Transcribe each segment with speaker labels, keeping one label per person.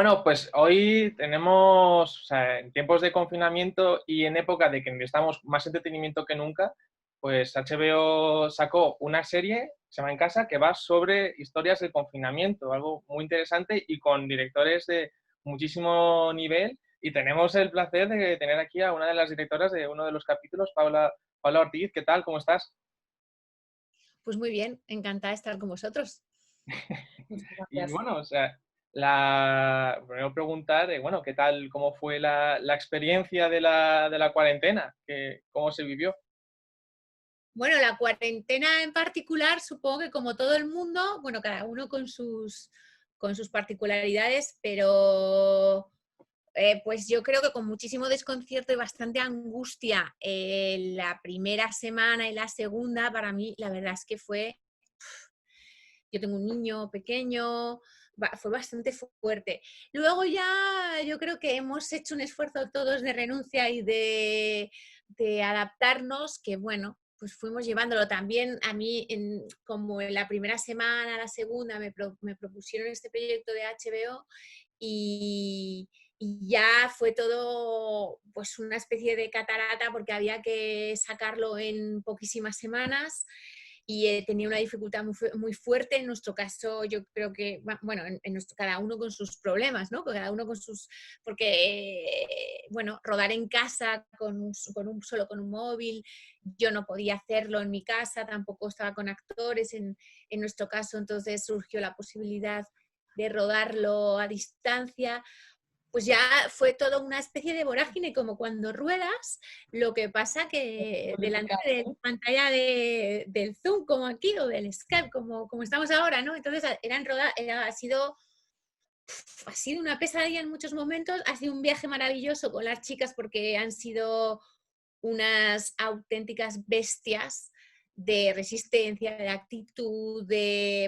Speaker 1: Bueno, pues hoy tenemos, o sea, en tiempos de confinamiento y en época de que necesitamos más entretenimiento que nunca, pues HBO sacó una serie, se llama En Casa, que va sobre historias del confinamiento, algo muy interesante y con directores de muchísimo nivel. Y tenemos el placer de tener aquí a una de las directoras de uno de los capítulos, Paula Ortiz. ¿Qué tal? ¿Cómo estás?
Speaker 2: Pues muy bien, encantada de estar con vosotros. Muchas
Speaker 1: Y
Speaker 2: gracias.
Speaker 1: bueno, o sea, primero preguntar, bueno, ¿qué tal, cómo fue la experiencia de la cuarentena? ¿Cómo se vivió?
Speaker 2: Bueno, la cuarentena en particular, supongo que como todo el mundo, bueno, cada uno con sus particularidades, pero pues yo creo que con muchísimo desconcierto y bastante angustia la primera semana y la segunda, para mí la verdad es que yo tengo un niño pequeño, fue bastante fuerte. Luego ya yo creo que hemos hecho un esfuerzo todos de renuncia y de adaptarnos, que bueno, pues fuimos llevándolo también. A mí, como en la primera semana, la segunda, me propusieron este proyecto de HBO y ya fue todo pues una especie de catarata porque había que sacarlo en poquísimas semanas y tenía una dificultad muy fuerte. En nuestro caso, yo creo que, bueno, cada uno con sus problemas, ¿no? Cada uno con sus, porque, bueno, rodar en casa solo con un móvil, yo no podía hacerlo en mi casa, tampoco estaba con actores en nuestro caso, entonces surgió la posibilidad de rodarlo a distancia. Pues ya fue toda una especie de vorágine, como cuando ruedas, lo que pasa que delante
Speaker 1: Complicado,
Speaker 2: de la
Speaker 1: ¿no?
Speaker 2: pantalla del Zoom, como aquí, o del Skype, como estamos ahora, ¿no? Entonces, ha sido una pesadilla en muchos momentos, ha sido un viaje maravilloso con las chicas porque han sido unas auténticas bestias de resistencia, de actitud,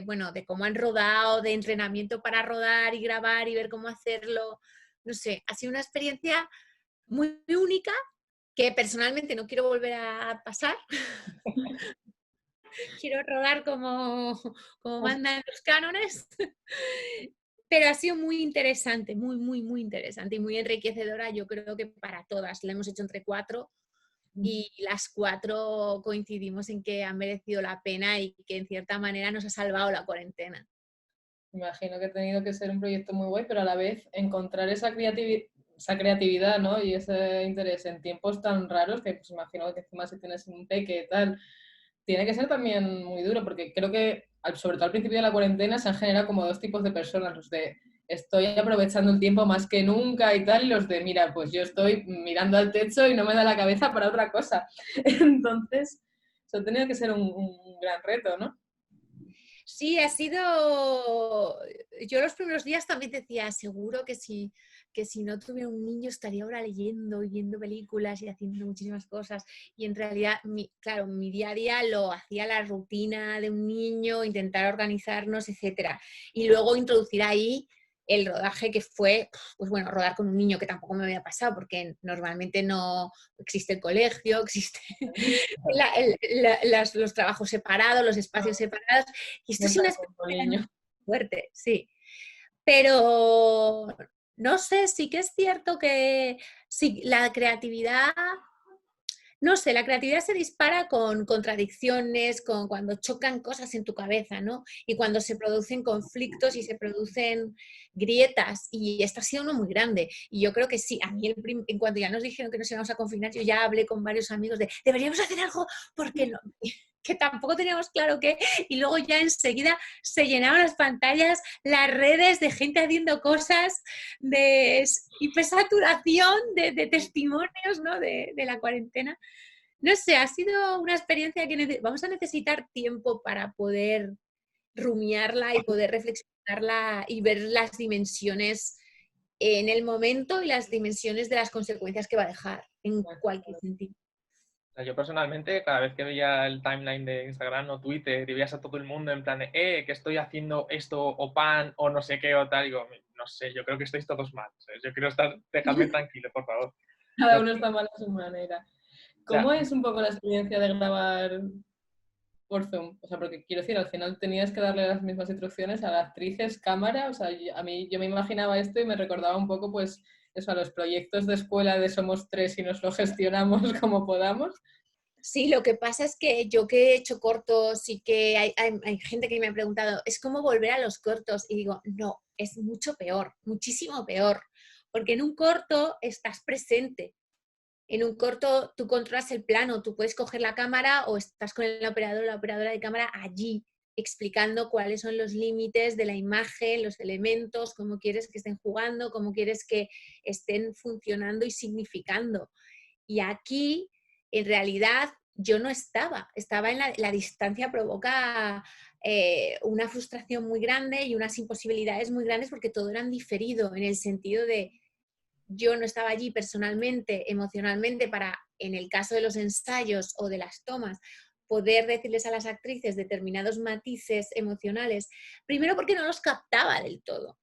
Speaker 2: bueno, de cómo han rodado, de entrenamiento para rodar y grabar y ver cómo hacerlo. No sé, ha sido una experiencia muy única que personalmente no quiero volver a pasar. Quiero rodar como mandan los cánones. Pero ha sido muy interesante, muy interesante y muy enriquecedora. Yo creo que para todas. La hemos hecho entre 4 y las 4 coincidimos en que ha merecido la pena y que en cierta manera nos ha salvado la cuarentena.
Speaker 3: Imagino que ha tenido que ser un proyecto muy guay, pero a la vez encontrar esa creatividad, ¿no? Y ese interés en tiempos tan raros, que pues imagino que encima si tienes un peque y tal, tiene que ser también muy duro, porque creo que, sobre todo al principio de la cuarentena, se han generado como dos tipos de personas, los de estoy aprovechando el tiempo más que nunca y tal, y los de, mira, pues yo estoy mirando al techo y no me da la cabeza para otra cosa. Entonces, eso ha tenido que ser un gran reto, ¿no?
Speaker 2: Sí, ha sido. Yo los primeros días también decía, seguro que si no tuviera un niño estaría ahora leyendo y viendo películas y haciendo muchísimas cosas. Y en realidad, claro, mi día a día lo hacía la rutina de un niño, intentar organizarnos, etcétera. Y luego introducir ahí el rodaje que fue, pues bueno, rodar con un niño que tampoco me había pasado, porque normalmente no existe el colegio, existe los trabajos separados, los espacios separados. Y esto
Speaker 3: No
Speaker 2: es una
Speaker 3: estar con
Speaker 2: experiencia
Speaker 3: niño.
Speaker 2: fuerte, sí. Pero no sé, sí que es cierto que sí, la creatividad, no sé, la creatividad se dispara con contradicciones, con cuando chocan cosas en tu cabeza, ¿no? Y cuando se producen conflictos y se producen grietas, y esta ha sido uno muy grande. Y yo creo que sí, a mí en cuanto ya nos dijeron que nos íbamos a confinar, yo ya hablé con varios amigos de, deberíamos hacer algo, porque no, que tampoco teníamos claro qué, y luego ya enseguida se llenaban las pantallas, las redes de gente haciendo cosas, de hipersaturación de testimonios, ¿no? de la cuarentena. No sé, ha sido una experiencia que vamos a necesitar tiempo para poder rumiarla y poder reflexionarla y ver las dimensiones en el momento y las dimensiones de las consecuencias que va a dejar en cualquier sentido.
Speaker 1: O sea, yo personalmente, cada vez que veía el timeline de Instagram o Twitter y veías a todo el mundo en plan de, que estoy haciendo esto o pan o no sé qué o tal, digo, no sé, yo creo que estáis todos mal. ¿Sabes? Yo quiero estar, dejadme tranquilo, por favor.
Speaker 3: Cada
Speaker 1: No,
Speaker 3: uno está mal a su manera.
Speaker 1: o sea,
Speaker 3: ¿Cómo es un poco la experiencia de grabar por Zoom. O sea, porque quiero decir, al final tenías que darle las mismas instrucciones a las actrices, cámara. O sea, yo me imaginaba esto y me recordaba un poco, pues, eso, a los proyectos de escuela de somos tres y nos lo gestionamos como podamos.
Speaker 2: Sí, lo que pasa es que yo que he hecho cortos y que hay gente que me ha preguntado, ¿es como volver a los cortos? Y digo, no, es mucho peor, muchísimo peor, porque en un corto estás presente. En un corto tú controlas el plano, tú puedes coger la cámara o estás con el operador o la operadora de cámara allí, explicando cuáles son los límites de la imagen, los elementos, cómo quieres que estén jugando, cómo quieres que estén funcionando y significando. Y aquí, en realidad, yo no estaba en la distancia provoca una frustración muy grande y unas imposibilidades muy grandes porque todo era diferido en el sentido de yo no estaba allí personalmente, emocionalmente, para, en el caso de los ensayos o de las tomas, poder decirles a las actrices determinados matices emocionales, primero porque no los captaba del todo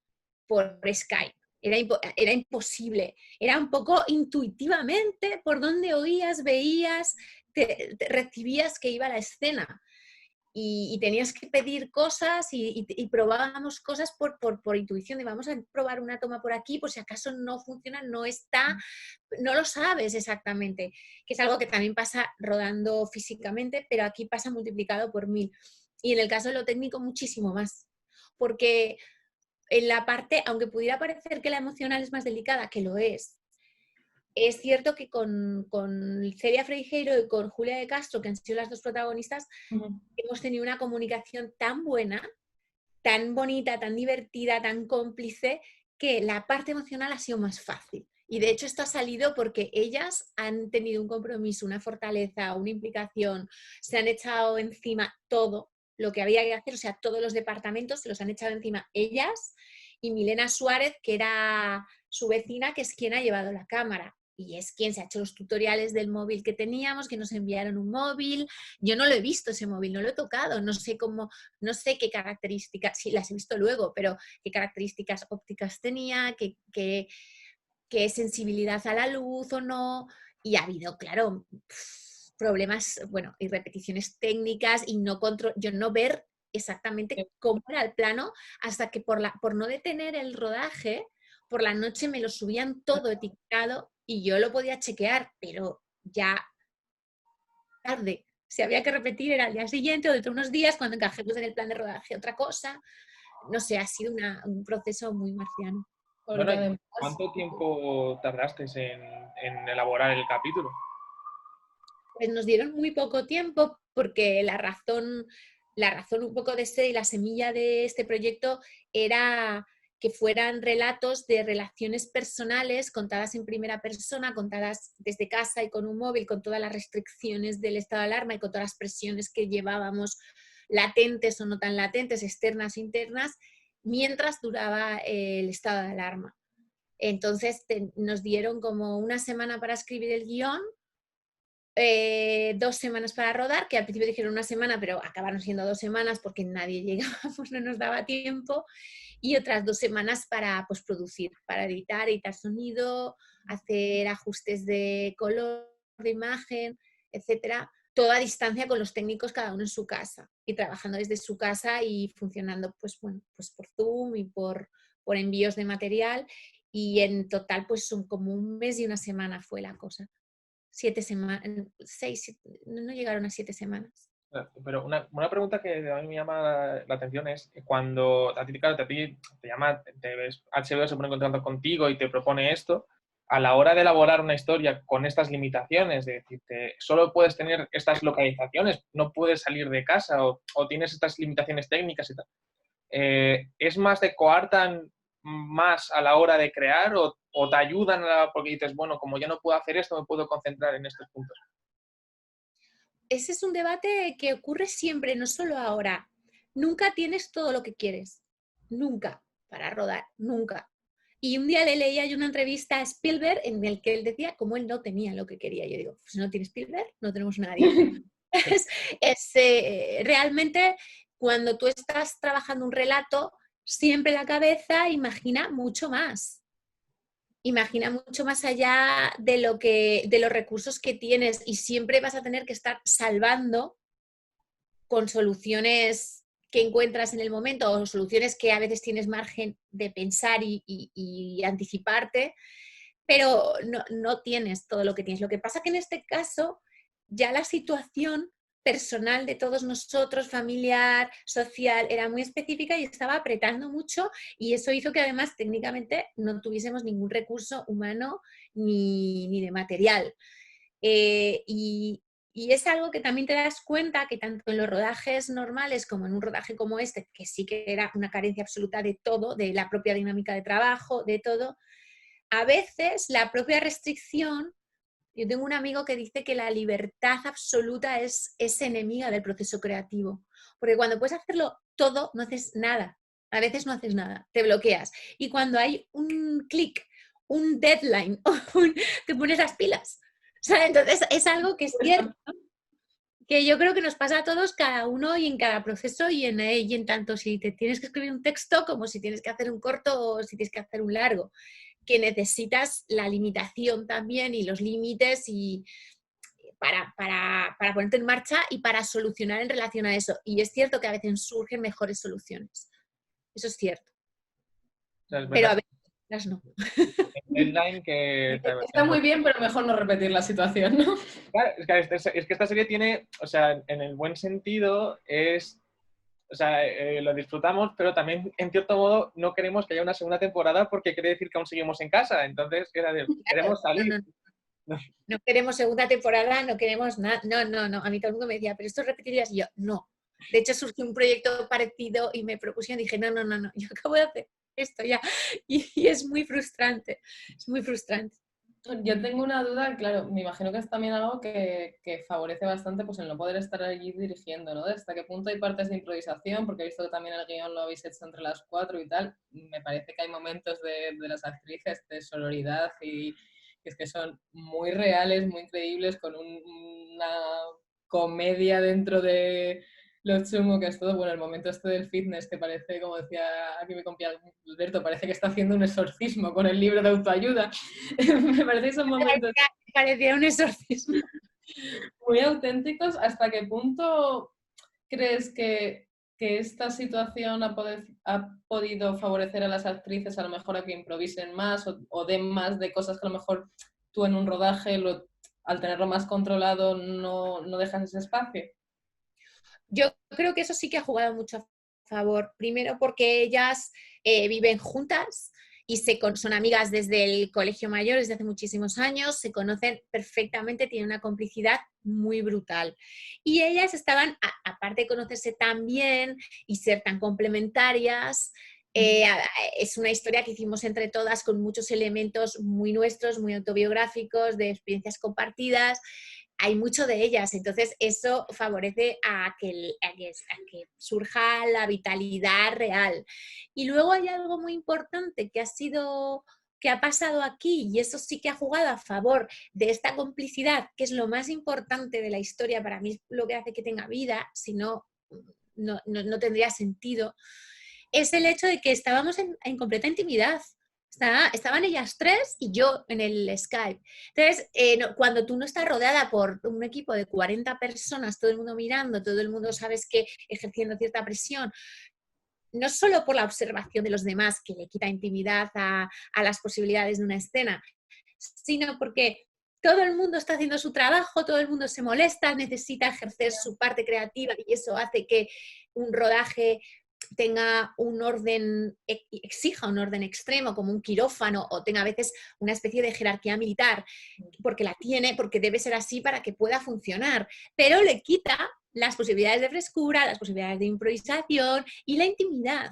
Speaker 2: por Skype. Era imposible, era un poco intuitivamente por donde oías, veías, recibías que iba la escena. Y tenías que pedir cosas y probábamos cosas por intuición, de vamos a probar una toma por aquí, por si acaso no funciona, no está, no lo sabes exactamente, que es algo que también pasa rodando físicamente, pero aquí pasa multiplicado por 1000. Y en el caso de lo técnico, muchísimo más, porque en la parte, aunque pudiera parecer que la emocional es más delicada, que lo es cierto que con Celia Freixeiro y con Julia de Castro, que han sido las dos protagonistas, hemos tenido una comunicación tan buena, tan bonita, tan divertida, tan cómplice, que la parte emocional ha sido más fácil. Y de hecho esto ha salido porque ellas han tenido un compromiso, una fortaleza, una implicación, se han echado encima todo lo que había que hacer, o sea, todos los departamentos se los han echado encima ellas y Milena Suárez, que era su vecina, que es quien ha llevado la cámara. Y es quien se ha hecho los tutoriales del móvil que teníamos, que nos enviaron un móvil. Yo no lo he visto ese móvil, no lo he tocado, no sé cómo, no sé qué características, sí las he visto luego, pero qué características ópticas tenía, qué sensibilidad a la luz o no. Y ha habido, claro, problemas, bueno, y repeticiones técnicas y yo no ver exactamente cómo era el plano hasta que por no detener el rodaje, por la noche me lo subían todo etiquetado y yo lo podía chequear, pero ya tarde. Si había que repetir era al día siguiente o dentro de unos días cuando encajemos en el plan de rodaje otra cosa. No sé, ha sido un proceso muy marciano.
Speaker 1: Bueno,
Speaker 3: Porque además,
Speaker 1: ¿cuánto tiempo tardaste en elaborar el capítulo?
Speaker 2: Pues nos dieron muy poco tiempo porque la razón un poco de y la semilla de este proyecto era que fueran relatos de relaciones personales contadas en primera persona, contadas desde casa y con un móvil, con todas las restricciones del estado de alarma y con todas las presiones que llevábamos, latentes o no tan latentes, externas e internas, mientras duraba el estado de alarma. Entonces nos dieron como una semana para escribir el guión, 2 semanas para rodar, que al principio dijeron una semana, pero acabaron siendo 2 semanas porque nadie llegaba, pues no nos daba tiempo, y otras 2 semanas para postproducir, para editar sonido, hacer ajustes de color, de imagen, etcétera, toda a distancia con los técnicos cada uno en su casa y trabajando desde su casa y funcionando pues bueno, pues por Zoom y por envíos de material, y en total pues son como 1 mes y 1 semana fue la cosa. 7 semanas, 6, no llegaron a 7 semanas.
Speaker 1: Pero una pregunta que a mí me llama la atención es que cuando a ti te llama, HBO se pone en contacto contigo y te propone esto, a la hora de elaborar una historia con estas limitaciones, de decirte, solo puedes tener estas localizaciones, no puedes salir de casa o tienes estas limitaciones técnicas y tal, ¿es más de coartan más a la hora de crear o te ayudan porque dices, bueno, como ya no puedo hacer esto, me puedo concentrar en estos puntos?
Speaker 2: Ese es un debate que ocurre siempre, no solo ahora. Nunca tienes todo lo que quieres. Nunca. Para rodar. Nunca. Y un día le leía yo una entrevista a Spielberg en el que él decía cómo él no tenía lo que quería. Yo digo, pues no tiene Spielberg, no tenemos nadie. Realmente, cuando tú estás trabajando un relato, siempre la cabeza imagina mucho más. Imagina mucho más allá de de los recursos que tienes, y siempre vas a tener que estar salvando con soluciones que encuentras en el momento o soluciones que a veces tienes margen de pensar y anticiparte, pero no tienes todo lo que tienes. Lo que pasa que en este caso ya la situación personal de todos nosotros, familiar, social, era muy específica y estaba apretando mucho, y eso hizo que además técnicamente no tuviésemos ningún recurso humano ni de material. Y es algo que también te das cuenta que tanto en los rodajes normales como en un rodaje como este, que sí que era una carencia absoluta de todo, de la propia dinámica de trabajo, de todo, a veces la propia restricción. Yo tengo un amigo que dice que la libertad absoluta es enemiga del proceso creativo, porque cuando puedes hacerlo todo, no haces nada. A veces no haces nada, te bloqueas. Y cuando hay un clic, un deadline, te pones las pilas. O sea, entonces es algo que es cierto, que yo creo que nos pasa a todos, cada uno y en cada proceso y en tanto si te tienes que escribir un texto como si tienes que hacer un corto o si tienes que hacer un largo, que necesitas la limitación también y los límites y para ponerte en marcha y para solucionar en relación a eso. Y es cierto que a veces surgen mejores soluciones. Eso es cierto.
Speaker 1: O sea, es
Speaker 2: Pero a
Speaker 1: verdad.
Speaker 2: veces no.
Speaker 1: Deadline que
Speaker 3: Está muy bien, pero mejor no repetir la situación, ¿no?
Speaker 1: Claro, es que esta serie tiene, o sea, en el buen sentido, o sea, lo disfrutamos, pero también, en cierto modo, no queremos que haya una segunda temporada porque quiere decir que aún seguimos en casa. Entonces, queremos salir.
Speaker 2: No queremos segunda temporada, no queremos nada. No. A mí todo el mundo me decía, ¿pero esto repetirías? Y yo, no. De hecho, surgió un proyecto parecido y me propusieron y dije, no. Yo acabo de hacer esto ya. Y es muy frustrante. Es muy frustrante.
Speaker 3: Yo tengo una duda, claro, me imagino que es también algo que favorece bastante pues, el no poder estar allí dirigiendo, ¿no? ¿Hasta qué punto hay partes de improvisación? Porque he visto que también el guión lo habéis hecho entre las 4 y tal. Me parece que hay momentos de las actrices de sororidad y que es que son muy reales, muy increíbles, con una comedia dentro de lo chungo que es todo. Bueno, el momento este del fitness que parece, como decía aquí mi compi Alberto, parece que está haciendo un exorcismo con el libro de autoayuda. Me parece que son momentos
Speaker 2: Parecía un exorcismo.
Speaker 3: muy auténticos. ¿Hasta qué punto crees que esta situación ha podido favorecer a las actrices a lo mejor a que improvisen más o den más de cosas que a lo mejor tú en un rodaje, al tenerlo más controlado, no dejas ese espacio?
Speaker 2: Yo creo que eso sí que ha jugado mucho a favor. Primero porque ellas viven juntas y son amigas desde el colegio mayor, desde hace muchísimos años, se conocen perfectamente, tienen una complicidad muy brutal. Y ellas estaban, aparte de conocerse tan bien y ser tan complementarias, es una historia que hicimos entre todas con muchos elementos muy nuestros, muy autobiográficos, de experiencias compartidas. Hay mucho de ellas, entonces eso favorece a que surja la vitalidad real. Y luego hay algo muy importante que ha pasado aquí, y eso sí que ha jugado a favor de esta complicidad, que es lo más importante de la historia, para mí es lo que hace que tenga vida, si no, no tendría sentido, es el hecho de que estábamos en completa intimidad. Estaban ellas tres y yo en el Skype. Entonces, cuando tú no estás rodeada por un equipo de 40 personas, todo el mundo mirando, todo el mundo sabes que ejerciendo cierta presión, no solo por la observación de los demás, que le quita intimidad a las posibilidades de una escena, sino porque todo el mundo está haciendo su trabajo, todo el mundo se molesta, necesita ejercer su parte creativa y eso hace que un rodaje tenga un orden, exija un orden extremo como un quirófano o tenga a veces una especie de jerarquía militar, porque la tiene, porque debe ser así para que pueda funcionar, pero le quita las posibilidades de frescura, las posibilidades de improvisación y la intimidad.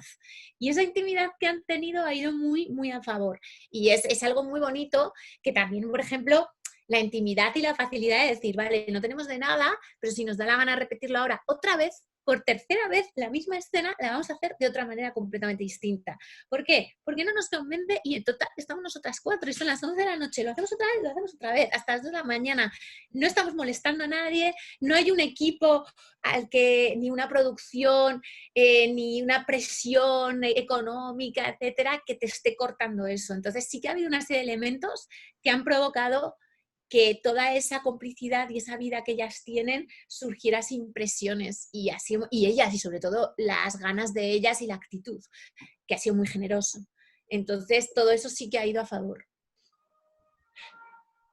Speaker 2: Y esa intimidad que han tenido ha ido muy, muy a favor. Y es algo muy bonito que también, por ejemplo, la intimidad y la facilidad de decir, vale, no tenemos de nada, pero si nos da la gana repetirlo ahora otra vez, por tercera vez, la misma escena la vamos a hacer de otra manera completamente distinta. ¿Por qué? Porque no nos convence y en total estamos nosotras 4 y son las 11 de la noche, lo hacemos otra vez, hasta las 2 de la mañana. No estamos molestando a nadie, no hay un equipo al que, ni una producción, ni una presión económica, etcétera, que te esté cortando eso. Entonces sí que ha habido una serie de elementos que han provocado que toda esa complicidad y esa vida que ellas tienen surgiera sin presiones y, así, y ellas, y sobre todo las ganas de ellas y la actitud, que ha sido muy generoso. Entonces, todo eso sí que ha ido a favor.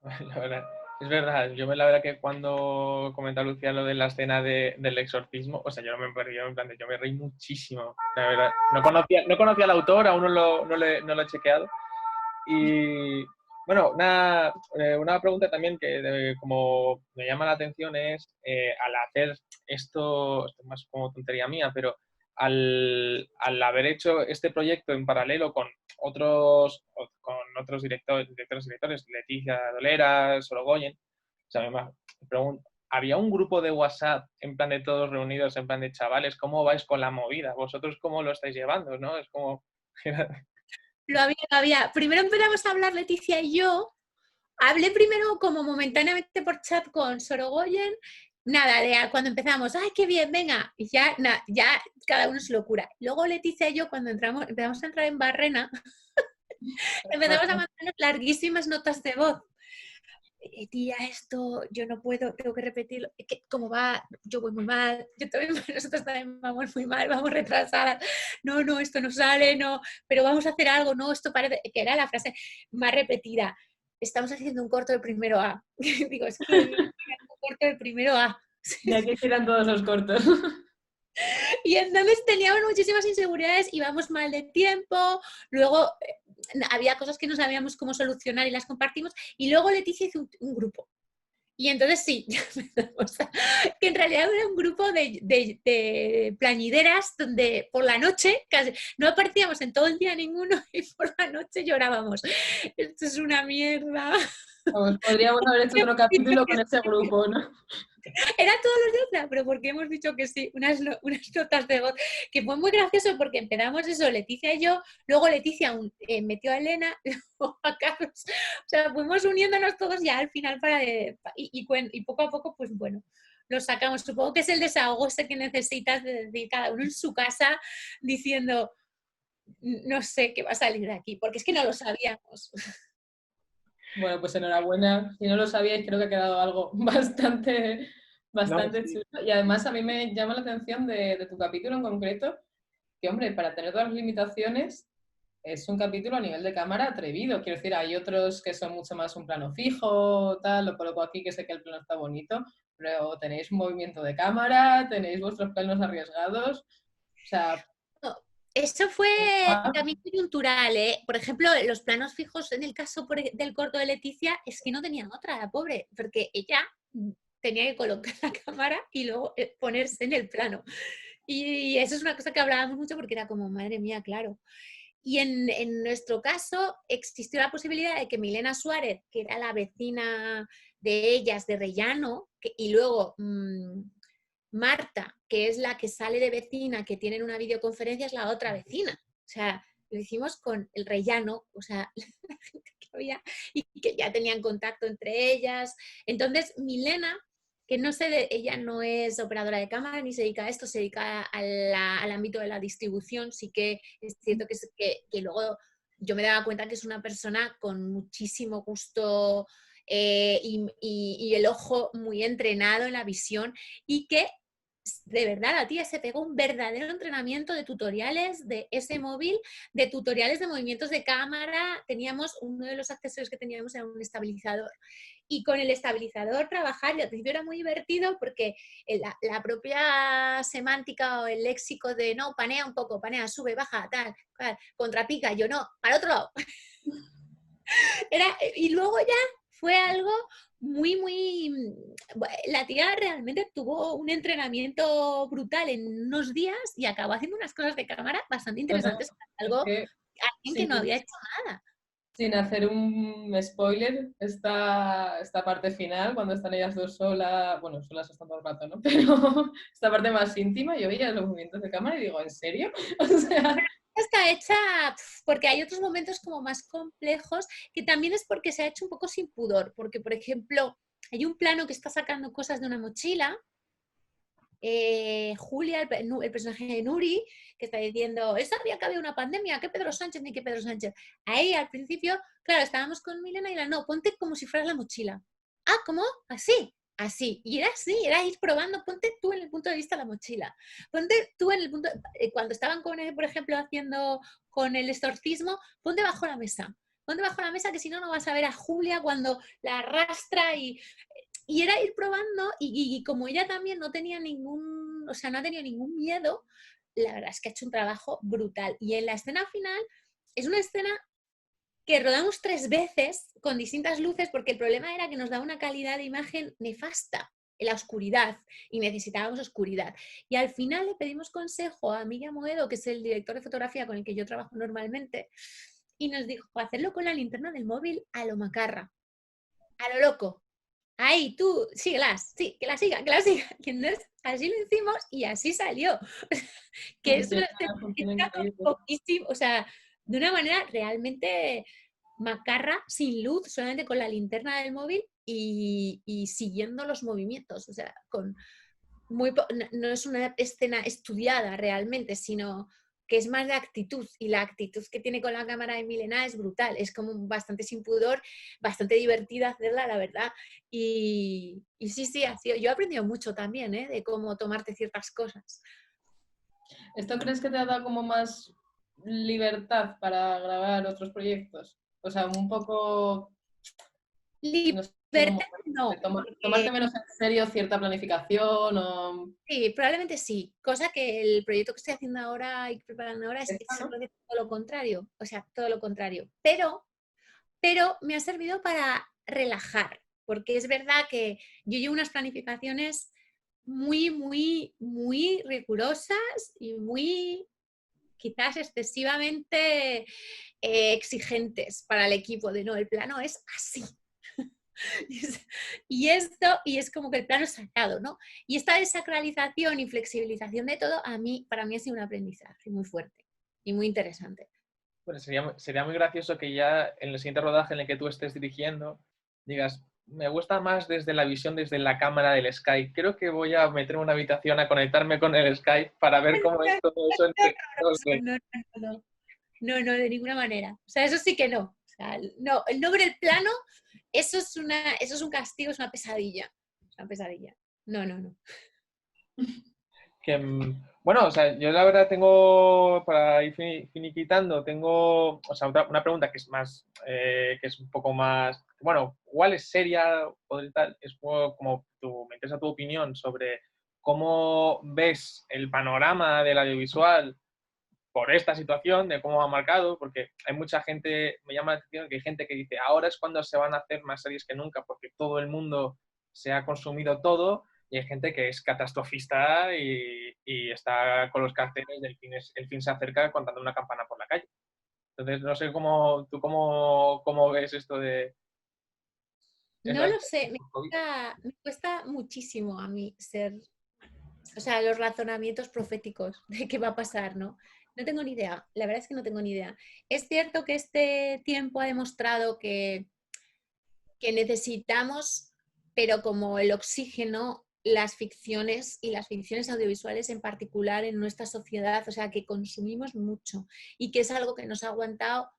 Speaker 1: La verdad, es verdad, la verdad que cuando comenta Lucía lo de la escena del exorcismo, o sea, yo no me perdí, en plan yo me reí muchísimo, la verdad. No conocía al autor, aún no lo he chequeado. Y bueno, una pregunta también que como me llama la atención es, al hacer esto es más como tontería mía, pero al haber hecho este proyecto en paralelo con otros directores, Leticia Dolera, Sorogoyen, o sea, me pregunto, ¿había un grupo de WhatsApp en plan de todos reunidos, en plan de chavales, cómo vais con la movida? ¿Vosotros cómo lo estáis llevando? ¿No? Es como...
Speaker 2: Lo había. Primero empezamos a hablar Leticia y yo. Hablé primero como momentáneamente por chat con Sorogoyen. Nada, cuando empezamos, ¡ay, qué bien, venga! Y ya cada uno es locura. Luego Leticia y yo, cuando empezamos a entrar en Barrena, empezamos a mandarnos larguísimas notas de voz. Tía, esto yo no puedo, tengo que repetirlo. ¿Cómo va? Yo voy muy mal, nosotros también vamos muy mal, vamos retrasadas. No, esto no sale, no, pero vamos a hacer algo, no, esto parece, que era la frase más repetida. Estamos haciendo un corto del primero A. Digo, es que un corto del primero A.
Speaker 3: Ya quisieran todos los cortos.
Speaker 2: Y entonces teníamos muchísimas inseguridades, íbamos mal de tiempo, luego había cosas que no sabíamos cómo solucionar y las compartimos, y luego Leticia hizo un grupo. Y entonces sí, que en realidad era un grupo de plañideras donde por la noche casi, no aparecíamos en todo el día ninguno y por la noche llorábamos. Esto es una mierda.
Speaker 3: Vamos, podríamos haber hecho otro capítulo con ese grupo, ¿no?
Speaker 2: Era todos los días, pero porque hemos dicho que sí, unas notas de voz, que fue muy gracioso porque empezamos eso, Leticia y yo, luego Leticia metió a Elena, luego a Carlos, o sea, fuimos uniéndonos todos ya al final y poco a poco, pues bueno, lo sacamos. Supongo que es el desahogo ese que necesitas de decir cada uno en su casa diciendo, no sé qué va a salir de aquí, porque es que no lo sabíamos.
Speaker 3: Bueno, pues enhorabuena. Si no lo sabíais, creo que ha quedado algo bastante
Speaker 1: sí.
Speaker 3: chulo. Y además a mí me llama la atención de tu capítulo en concreto, que hombre, para tener todas las limitaciones, es un capítulo a nivel de cámara atrevido. Quiero decir, hay otros que son mucho más un plano fijo, tal, lo coloco aquí que sé que el plano está bonito, pero tenéis movimiento de cámara, tenéis vuestros planos arriesgados. O sea...
Speaker 2: Eso fue también coyuntural, ¿eh? Por ejemplo, los planos fijos en el caso del corto de Leticia es que no tenían otra, la pobre, porque ella tenía que colocar la cámara y luego ponerse en el plano. Y eso es una cosa que hablábamos mucho porque era como, madre mía, claro. Y en nuestro caso existió la posibilidad de que Milena Suárez, que era la vecina de ellas, de Rellano, y luego... Marta, que es la que sale de vecina, que tienen una videoconferencia, es la otra vecina. O sea, lo hicimos con el Rellano, o sea, la gente que había y que ya tenían contacto entre ellas. Entonces, Milena, que no sé, ella no es operadora de cámara ni se dedica a esto, se dedica al ámbito de la distribución. Sí que es cierto que luego yo me daba cuenta que es una persona con muchísimo gusto y el ojo muy entrenado en la visión y que de verdad la tía se pegó un verdadero entrenamiento de tutoriales de ese móvil, de tutoriales de movimientos de cámara. Teníamos uno de los accesorios que teníamos era un estabilizador y con el estabilizador trabajar y al principio era muy divertido porque la propia semántica o el léxico de no, panea un poco, panea, sube, baja, tal, contrapica, yo no, para otro lado. Y luego ya fue algo muy... La tía realmente tuvo un entrenamiento brutal en unos días y acabó haciendo unas cosas de cámara bastante interesantes. Algo, alguien que no había hecho nada.
Speaker 3: Sin hacer un spoiler, esta parte final, cuando están ellas dos solas, bueno, solas están todo el rato, ¿no? Pero esta parte más íntima, yo veía los movimientos de cámara y digo, ¿en serio? O sea...
Speaker 2: Está hecha porque hay otros momentos como más complejos que también es porque se ha hecho un poco sin pudor, porque por ejemplo hay un plano que está sacando cosas de una mochila, Julia, el personaje de Nuri, que está diciendo, ¿es sabía que había una pandemia? ¿Qué Pedro Sánchez ni qué Pedro Sánchez? Ahí al principio, claro, estábamos con Milena y la no, ponte como si fueras la mochila. ah, ¿cómo? Así, así. Y era así, era ir probando, ponte tú en el punto de vista de la mochila. Ponte tú en el punto, cuando estaban con, por ejemplo, haciendo con el exorcismo, ponte bajo la mesa. Ponte bajo la mesa que si no, no vas a ver a Julia cuando la arrastra y era ir probando y como ella también no tenía ningún, o sea, no ha tenido ningún miedo, la verdad es que ha hecho un trabajo brutal. Y en la escena final, es una escena que rodamos 3 veces con distintas luces porque el problema era que nos daba una calidad de imagen nefasta en la oscuridad y necesitábamos oscuridad. Y al final le pedimos consejo a Miguel Moedo, que es el director de fotografía con el que yo trabajo normalmente, y nos dijo, hacerlo con la linterna del móvil a lo macarra, a lo loco. Ahí, tú, síguelas, sí, que la siga, que la siga. Y entonces, así lo hicimos y así salió. Que es una estética con poquísimo, o sea, de una manera realmente macarra, sin luz, solamente con la linterna del móvil y siguiendo los movimientos. O sea, con no es una escena estudiada realmente, sino que es más de actitud, y la actitud que tiene con la cámara de Milena es brutal, es como bastante sin pudor, bastante divertida hacerla, la verdad, y sí, sí, yo he aprendido mucho también, de cómo tomarte ciertas cosas.
Speaker 3: ¿Esto crees que te ha dado como más libertad para grabar otros proyectos? O sea, un poco, no sé cómo,
Speaker 2: Libertad no,
Speaker 3: tomarte menos en serio cierta planificación o...
Speaker 2: sí, probablemente sí, cosa que el proyecto que estoy haciendo ahora y preparando ahora es
Speaker 3: Esta, ¿no?
Speaker 2: todo lo contrario, o sea, todo lo contrario, pero me ha servido para relajar, porque es verdad que yo llevo unas planificaciones muy, muy, muy rigurosas y muy quizás excesivamente exigentes para el equipo, de no, el plano es así. Y esto, y es como que el plano es sagrado, ¿no? Y esta desacralización y flexibilización de todo, para mí ha sido un aprendizaje muy fuerte y muy interesante.
Speaker 1: Bueno, sería muy gracioso que ya en el siguiente rodaje en el que tú estés dirigiendo digas, me gusta más desde la visión, desde la cámara del Skype. Creo que voy a meterme en una habitación a conectarme con el Skype para ver cómo es todo eso entre los dos.
Speaker 2: No, no, no, no, no, de ninguna manera. O sea, eso sí que no. O sea, no, el no ver el plano, eso es un castigo, es una pesadilla. Es una pesadilla. No, no, no.
Speaker 1: Que, bueno, o sea, yo la verdad tengo, para ir finiquitando, tengo, o sea, una pregunta que es más, que es un poco más, bueno, igual es seria, o tal, es como me interesa tu opinión sobre cómo ves el panorama del audiovisual por esta situación, de cómo ha marcado, porque hay mucha gente, me llama la atención que hay gente que dice, ahora es cuando se van a hacer más series que nunca, porque todo el mundo se ha consumido todo, y hay gente que es catastrofista y está con los carteles del el fin se acerca contando una campana por la calle. Entonces, no sé cómo ves esto de...
Speaker 2: No lo sé, me cuesta muchísimo a mí o sea, los razonamientos proféticos de qué va a pasar, ¿no? No tengo ni idea, la verdad es que no tengo ni idea. Es cierto que este tiempo ha demostrado que necesitamos, pero como el oxígeno, las ficciones y las ficciones audiovisuales en particular en nuestra sociedad, o sea, que consumimos mucho y que es algo que nos ha aguantado,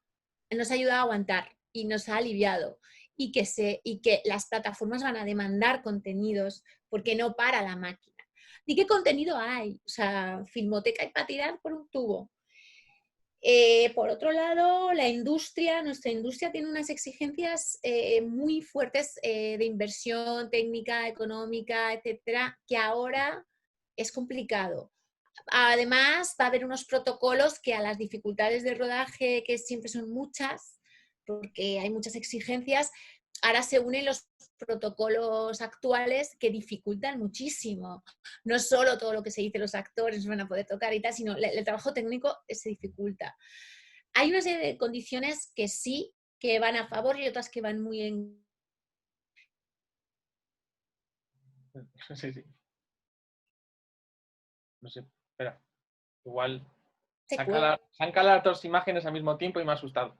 Speaker 2: nos ha ayudado a aguantar y nos ha aliviado y que las plataformas van a demandar contenidos porque no para la máquina. ¿Y qué contenido hay? O sea, filmoteca hay para tirar por un tubo. Por otro lado, nuestra industria tiene unas exigencias muy fuertes de inversión técnica, económica, etcétera, que ahora es complicado. Además, va a haber unos protocolos que a las dificultades de rodaje, que siempre son muchas, porque hay muchas exigencias, ahora se unen los protocolos actuales que dificultan muchísimo. No solo todo lo que se dice los actores van a poder tocar y tal, sino el trabajo técnico se dificulta. Hay una serie de condiciones que sí, que van a favor y otras que van muy en...
Speaker 1: Sí, sí. No sé, espera. Igual se han calado las dos imágenes al mismo tiempo y me ha asustado.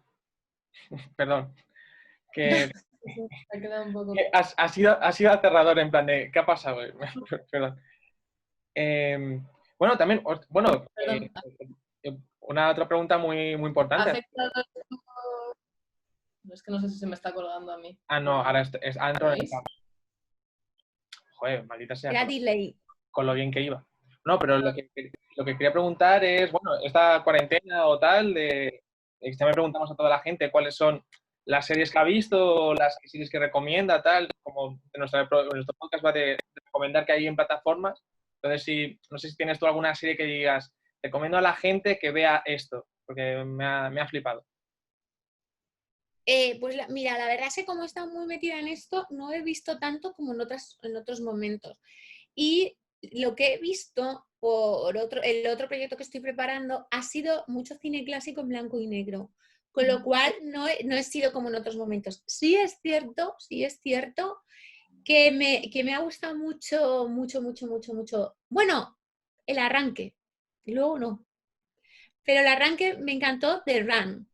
Speaker 1: Perdón. Que
Speaker 3: Ha quedado un poco...
Speaker 1: ha sido aterrador en plan de, ¿qué ha pasado? Perdón. Bueno, también, bueno, una otra pregunta muy, muy
Speaker 3: ¿Ha
Speaker 1: importante.
Speaker 3: afectado Es que no sé si se me está colgando a mí.
Speaker 1: Ah, no, ahora ha entrado en el
Speaker 3: ¿Veis?
Speaker 1: caos. Joder, maldita sea,
Speaker 2: Era delay.
Speaker 1: con lo bien que iba. No, pero lo que quería preguntar es, bueno, esta cuarentena o tal, ya me preguntamos a toda la gente cuáles son las series que ha visto, las series que recomienda, tal, como nuestro podcast va de recomendar que hay en plataformas. Entonces, no sé si tienes tú alguna serie que digas, recomiendo a la gente que vea esto, porque me ha flipado.
Speaker 2: Pues mira, la verdad es que como he estado muy metida en esto, no he visto tanto como en otros momentos. Y lo que he visto el otro proyecto que estoy preparando ha sido mucho cine clásico en blanco y negro, con lo cual no he sido como en otros momentos. Sí es cierto que me ha gustado mucho, mucho, mucho, mucho, mucho. Bueno, el arranque, luego no, pero el arranque me encantó de Run.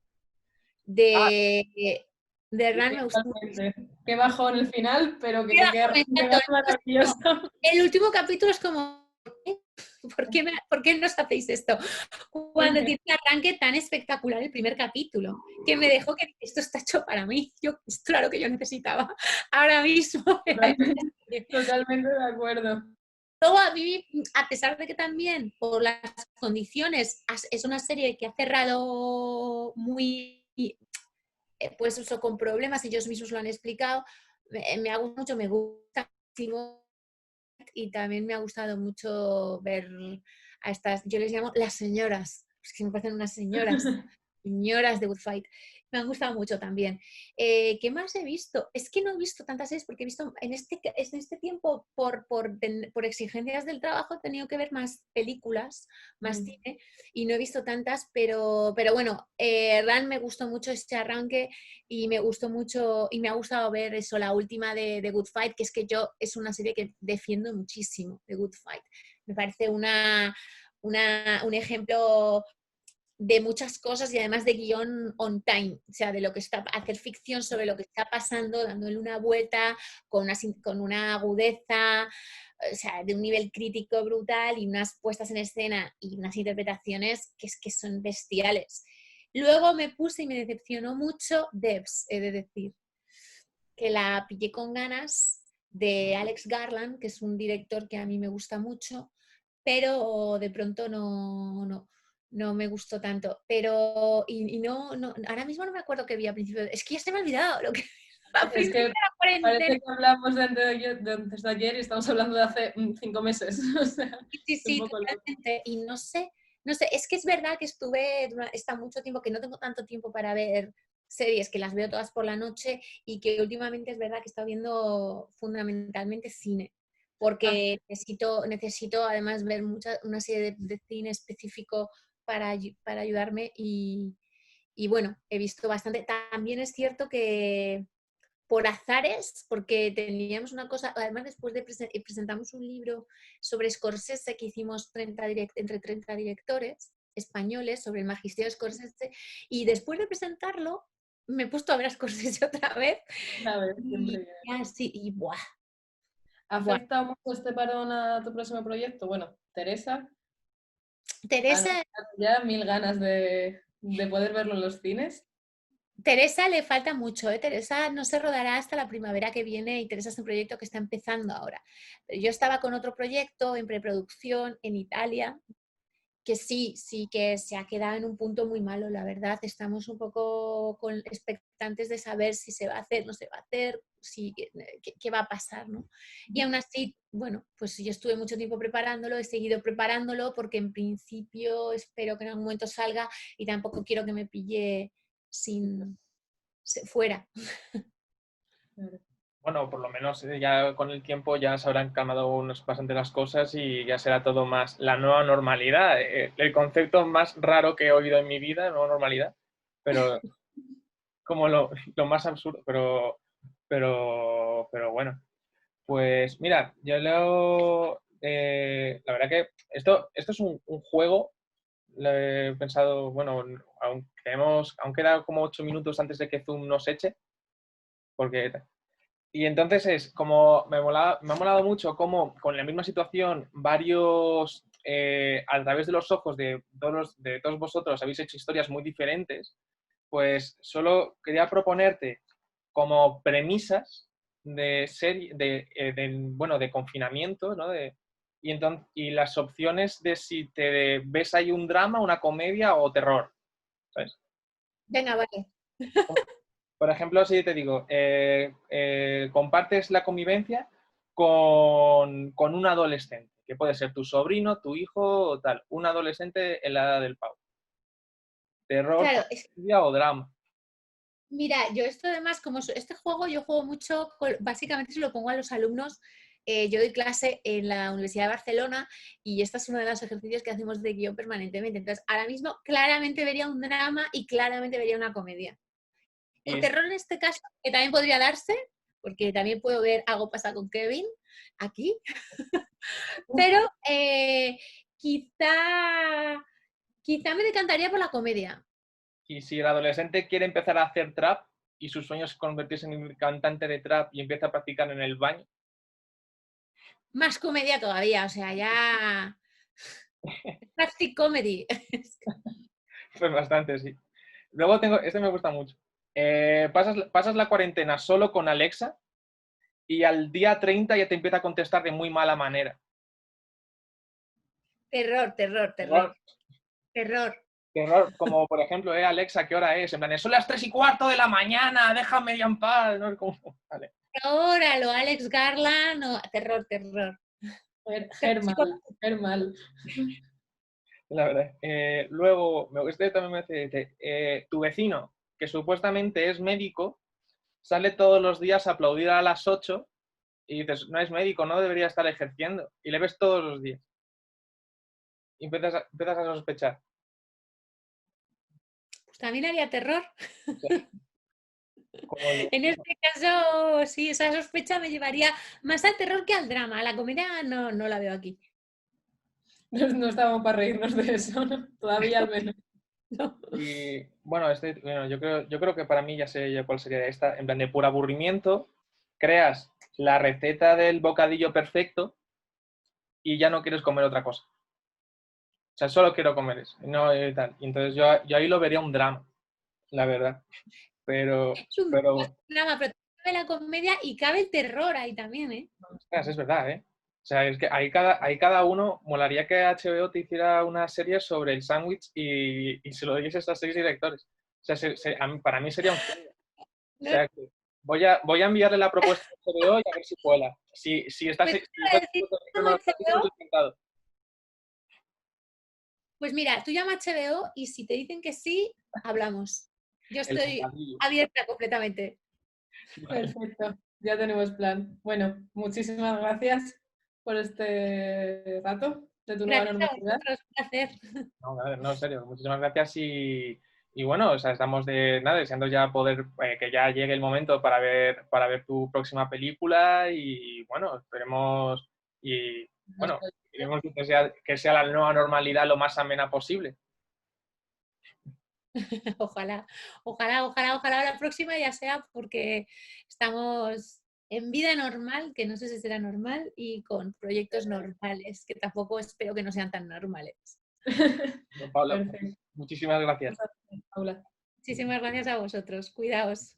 Speaker 1: Ah,
Speaker 2: De, de
Speaker 3: Sí,
Speaker 2: Run me gustó mucho.
Speaker 3: totalmente. Qué bajó en el final, pero que
Speaker 2: Mira,
Speaker 3: queda
Speaker 2: me encantó.
Speaker 3: maravilloso.
Speaker 2: El último capítulo es como, ¿por qué nos hacéis esto? Cuando tiene un arranque tan espectacular el primer capítulo, que me dejó que esto está hecho para mí. Es claro que yo necesitaba ahora mismo.
Speaker 3: Totalmente de acuerdo.
Speaker 2: Luego a mí, a pesar de que también por las condiciones es una serie que ha cerrado muy, pues eso, con problemas, ellos mismos lo han explicado, me ha gustado mucho, me gusta muchísimo y también me ha gustado mucho ver a estas, yo les llamo las señoras, es que me parecen unas señoras de Good Fight. Me han gustado mucho también. ¿Qué más he visto? Es que no he visto tantas series porque he visto en este tiempo, por exigencias del trabajo, he tenido que ver más películas, más cine, y no he visto tantas, pero bueno, Ran me gustó mucho este arranque y me gustó mucho, y me ha gustado ver eso, la última de Good Fight, que es que yo es una serie que defiendo muchísimo, de Good Fight. Me parece un ejemplo de muchas cosas y además de guión on time, o sea, de lo que está, hacer ficción sobre lo que está pasando, dándole una vuelta con una agudeza, o sea, de un nivel crítico brutal y unas puestas en escena y unas interpretaciones que son bestiales. Luego me puse y me decepcionó mucho Devs, he de decir, que la pillé con ganas de Alex Garland, que es un director que a mí me gusta mucho, pero de pronto no me gustó tanto. Pero, ahora mismo no me acuerdo qué vi a principio. Es que ya se me ha olvidado lo que a
Speaker 3: Es
Speaker 2: principio
Speaker 3: que
Speaker 2: de la
Speaker 3: parece
Speaker 2: cuarentena.
Speaker 3: que hablamos de antes de ayer y estamos hablando de hace 5 meses. O sea,
Speaker 2: Sí,
Speaker 3: un
Speaker 2: sí,
Speaker 3: poco loco.
Speaker 2: totalmente. Y no sé, es que es verdad que está mucho tiempo, que no tengo tanto tiempo para ver series, que las veo todas por la noche y que últimamente es verdad que he estado viendo fundamentalmente cine,
Speaker 3: Ah,
Speaker 2: porque necesito además ver una serie de cine específico para ayudarme y bueno, he visto bastante. También es cierto que por azares, porque teníamos una cosa, además después presentamos un libro sobre Scorsese que hicimos entre 30 directores españoles sobre el magisterio de Scorsese y después de presentarlo me he puesto a ver a Scorsese otra vez
Speaker 3: sabes, siempre
Speaker 2: y
Speaker 3: que...
Speaker 2: así, y buah,
Speaker 3: ¿Ha
Speaker 2: buah.
Speaker 3: afectado mucho este parón a tu próximo proyecto? Bueno, Teresa,
Speaker 2: Teresa,
Speaker 3: ¿has ya mil ganas de poder verlo en los cines?
Speaker 2: Teresa le falta mucho, ¿eh? Teresa no se rodará hasta la primavera que viene y Teresa es un proyecto que está empezando ahora. Yo estaba con otro proyecto en preproducción en Italia, que sí que se ha quedado en un punto muy malo, la verdad. Estamos un poco expectantes de saber si se va a hacer, no se va a hacer, qué va a pasar, ¿no? Y aún así, bueno, pues yo estuve mucho tiempo preparándolo, he seguido preparándolo porque en principio espero que en algún momento salga y tampoco quiero que me pille sin fuera.
Speaker 3: Claro.
Speaker 1: Bueno, por lo menos ya con el tiempo ya se habrán calmado bastante las cosas y ya será todo más la nueva normalidad. El concepto más raro que he oído en mi vida, nueva normalidad, pero como lo más absurdo, pero bueno. Pues mira, yo la verdad que esto es un juego, lo he pensado, bueno, aún queda como 8 minutos antes de que Zoom nos eche, porque y entonces es como me ha molado mucho cómo con la misma situación varios, a través de los ojos de todos vosotros habéis hecho historias muy diferentes pues solo quería proponerte como premisas de serie, bueno, de confinamiento, ¿no? Y las opciones de si te ves ahí un drama, una comedia o terror, ¿sabes?
Speaker 2: Venga, vale.
Speaker 1: Por ejemplo, si te digo, compartes la convivencia con un adolescente, que puede ser tu sobrino, tu hijo o tal, un adolescente en la edad del pavo. Terror,
Speaker 2: Claro,
Speaker 1: comedia o drama.
Speaker 2: mira, yo esto además, este juego yo juego mucho, básicamente se lo pongo a los alumnos. Yo doy clase en la Universidad de Barcelona y este es uno de los ejercicios que hacemos de guión permanentemente. Entonces, ahora mismo claramente vería un drama y claramente vería una comedia. El terror en este caso, que también podría darse, porque también puedo ver Algo pasa con Kevin aquí, pero quizá me decantaría por la comedia.
Speaker 1: Y si el adolescente quiere empezar a hacer trap y su sueño es convertirse en un cantante de trap y empieza a practicar en el baño.
Speaker 2: Más comedia todavía, o sea, ya... Plastic comedy.
Speaker 1: Pues bastante, sí. Luego tengo, este me gusta mucho. Pasas la cuarentena solo con Alexa y al día 30 ya te empieza a contestar de muy mala manera.
Speaker 2: Terror.
Speaker 1: Terror, terror, como por ejemplo, Alexa, ¿qué hora es? En plan, son las 3:15 de la mañana, déjame ya en paz. ¿No? Vale.
Speaker 2: Ahora lo Alex Garland, terror.
Speaker 3: Germal.
Speaker 1: La verdad. Luego, este también me hace, tu vecino, que supuestamente es médico, sale todos los días a aplaudir a las 8 y dices, no es médico, no debería estar ejerciendo. Y le ves todos los días. Y empiezas a sospechar.
Speaker 2: Pues también haría terror.
Speaker 1: Como
Speaker 2: En este caso, sí, esa sospecha me llevaría más al terror que al drama. A la comedia no la veo aquí.
Speaker 3: No estábamos para reírnos de eso, ¿no? Todavía al menos.
Speaker 2: No.
Speaker 1: Y bueno, yo creo que para mí ya sé ya cuál sería esta. En plan de puro aburrimiento, creas la receta del bocadillo perfecto y ya no quieres comer otra cosa. O sea, solo quiero comer eso. No, tal. Y entonces yo ahí lo vería un drama, la verdad. Pero
Speaker 2: Es un drama, pero cabe la comedia y cabe el terror ahí también, ¿eh?
Speaker 1: es verdad, ¿eh? O sea, es que ahí cada uno, molaría que HBO te hiciera una serie sobre el sándwich y se lo diese a estos 6 directores. O sea, para mí sería un sueño. O sea, que voy a enviarle la propuesta a HBO y a ver si cuela. Si estás,
Speaker 2: Pues,
Speaker 1: si estás encantado.
Speaker 2: pues mira, tú llama a HBO y si te dicen que sí, hablamos. Yo
Speaker 1: El
Speaker 2: estoy
Speaker 1: bocadillo.
Speaker 2: abierta completamente.
Speaker 3: Perfecto, ya tenemos plan. Bueno, muchísimas gracias por este rato de tu nueva
Speaker 2: Gracias a
Speaker 3: normalidad.
Speaker 2: vosotros, un placer.
Speaker 1: No, en serio, muchísimas gracias y bueno, o sea, estamos deseando ya poder que ya llegue el momento para ver tu próxima película y bueno, esperemos y bueno, queremos que sea la nueva normalidad lo más amena posible.
Speaker 2: Ojalá la próxima ya sea porque estamos en vida normal, que no sé si será normal, y con proyectos normales, que tampoco espero que no sean tan normales.
Speaker 1: Paula,
Speaker 3: Perfecto.
Speaker 1: muchísimas gracias.
Speaker 3: Paula.
Speaker 2: Muchísimas gracias a vosotros. Cuidaos.